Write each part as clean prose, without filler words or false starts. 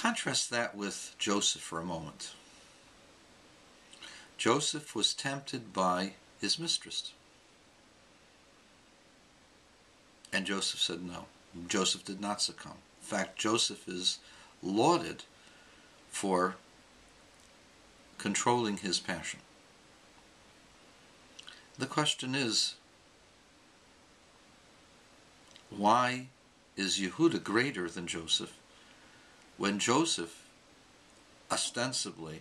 Contrast that with Joseph for a moment. Joseph was tempted by his mistress. And Joseph said no. Joseph did not succumb. In fact, Joseph is lauded for controlling his passion. The question is, why is Yehuda greater than Joseph when Joseph ostensibly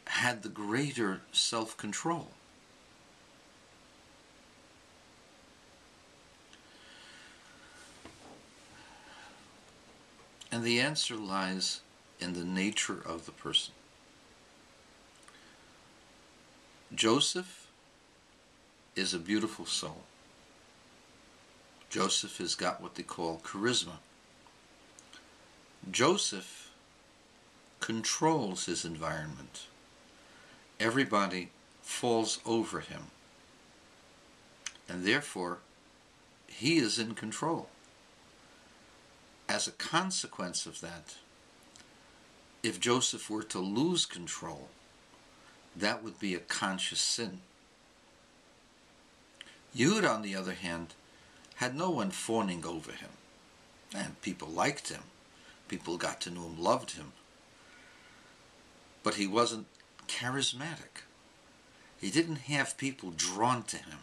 had the greater self-control? And the answer lies in the nature of the person. Joseph is a beautiful soul. Joseph has got what they call charisma. Joseph controls his environment. Everybody falls over him. And therefore, he is in control. As a consequence of that, if Joseph were to lose control, that would be a conscious sin. Yehuda, on the other hand, had no one fawning over him. And people liked him. People got to know him, loved him. But he wasn't charismatic. He didn't have people drawn to him.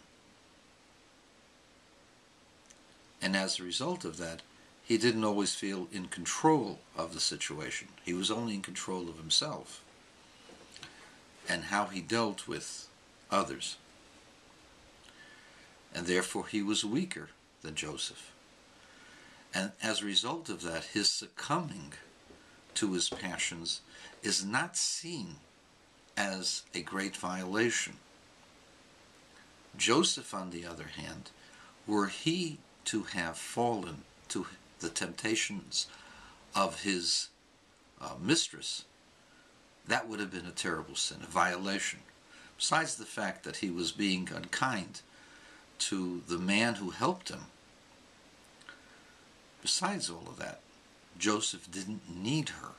And as a result of that, he didn't always feel in control of the situation. He was only in control of himself and how he dealt with others. And therefore he was weaker than Joseph. And as a result of that, his succumbing to his passions is not seen as a great violation. Joseph, on the other hand, were he to have fallen to the temptations of his mistress, that would have been a terrible sin, a violation. Besides the fact that he was being unkind to the man who helped him, besides all of that, Joseph didn't need her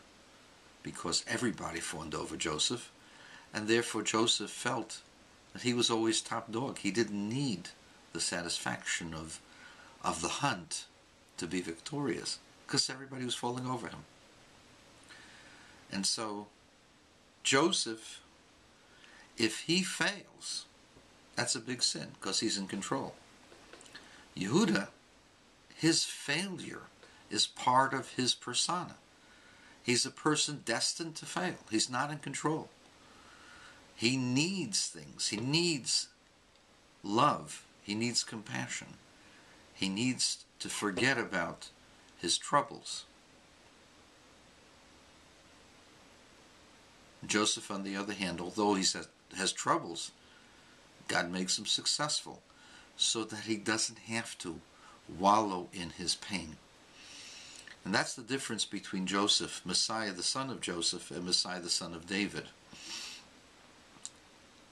because everybody fawned over Joseph, and therefore Joseph felt that he was always top dog. He didn't need the satisfaction of the hunt to be victorious because everybody was falling over him. And so Joseph, if he fails, that's a big sin because he's in control. Yehuda, his failure is part of his persona. He's a person destined to fail. He's not in control. He needs things. He needs love. He needs compassion. He needs to forget about his troubles. Joseph, on the other hand, although he has troubles, God makes him successful so that he doesn't have to wallow in his pain. And that's the difference between Joseph, Messiah the son of Joseph, and Messiah the son of David.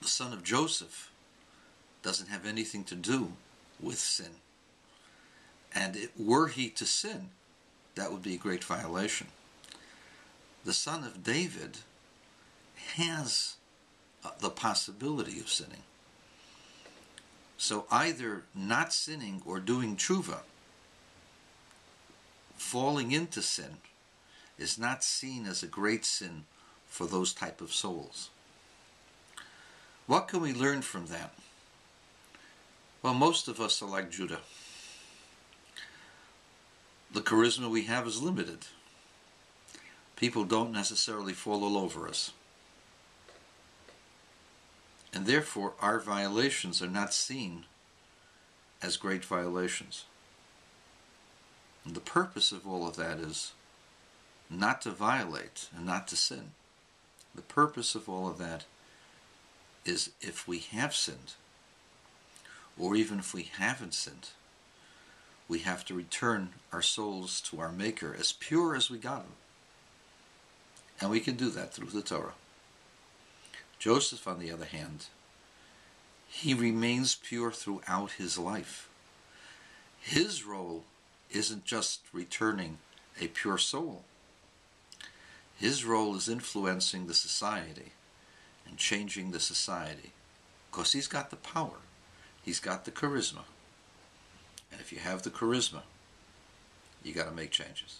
The son of Joseph doesn't have anything to do with sin. And were he to sin, that would be a great violation. The son of David has the possibility of sinning. So either not sinning or doing tshuva, falling into sin, is not seen as a great sin for those type of souls. What can we learn from that? Well, most of us are like Judah. The charisma we have is limited. People don't necessarily fall all over us. And therefore, our violations are not seen as great violations. And the purpose of all of that is not to violate and not to sin. The purpose of all of that is if we have sinned, or even if we haven't sinned, we have to return our souls to our Maker as pure as we got them. And we can do that through the Torah. Joseph, on the other hand, he remains pure throughout his life. His role isn't just returning a pure soul. His role is influencing the society and changing the society, because he's got the power. He's got the charisma. And if you have the charisma, you got to make changes.